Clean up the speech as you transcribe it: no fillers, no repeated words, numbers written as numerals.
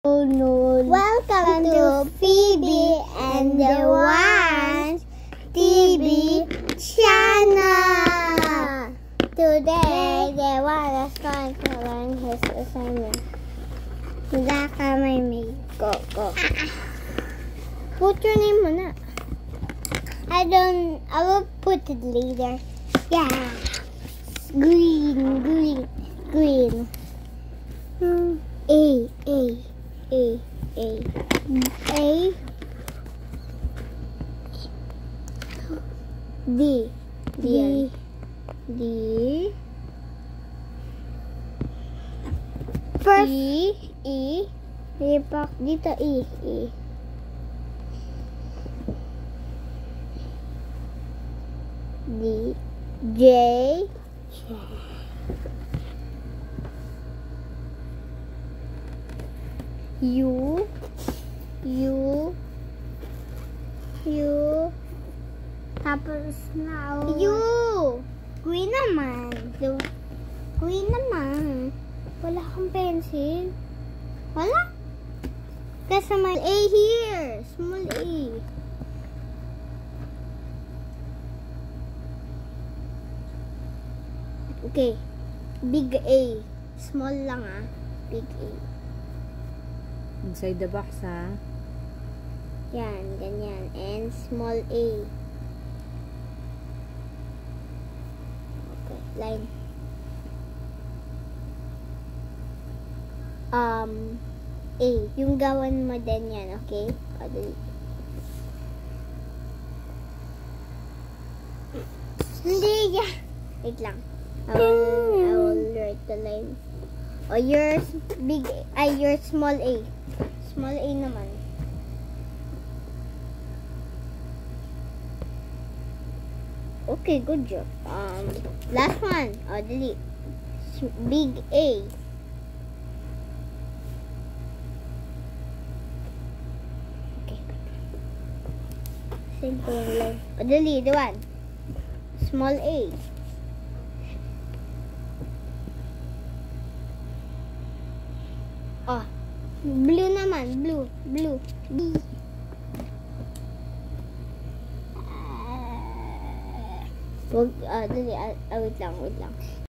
Oh no. Welcome to Phoebe and the Wands TV channel. Today, the Wands is going to learn his assignment. Zaka may go. Put your name muna. I will put it later. Yeah. Green. A. D. First E. Lipak dito E. D. J. U. Tapos na U. Green naman. Wala kang pencil. Wala. Kasi may A here. Small A. Okay. Big A. Small lang Big A. Inside the box Yan, ganyan. And small A. Okay, line. A. Yung gawan mo din yan, okay? Hindi yan. Wait lang. I will write the line. Oh, yours big your small A. Small A naman. Okay, good job. Last one. Oh, delete. Big A. Okay. Simple line. Oh, delete the one. Small A. Oh, blue naman. Blue. B. Wait lang.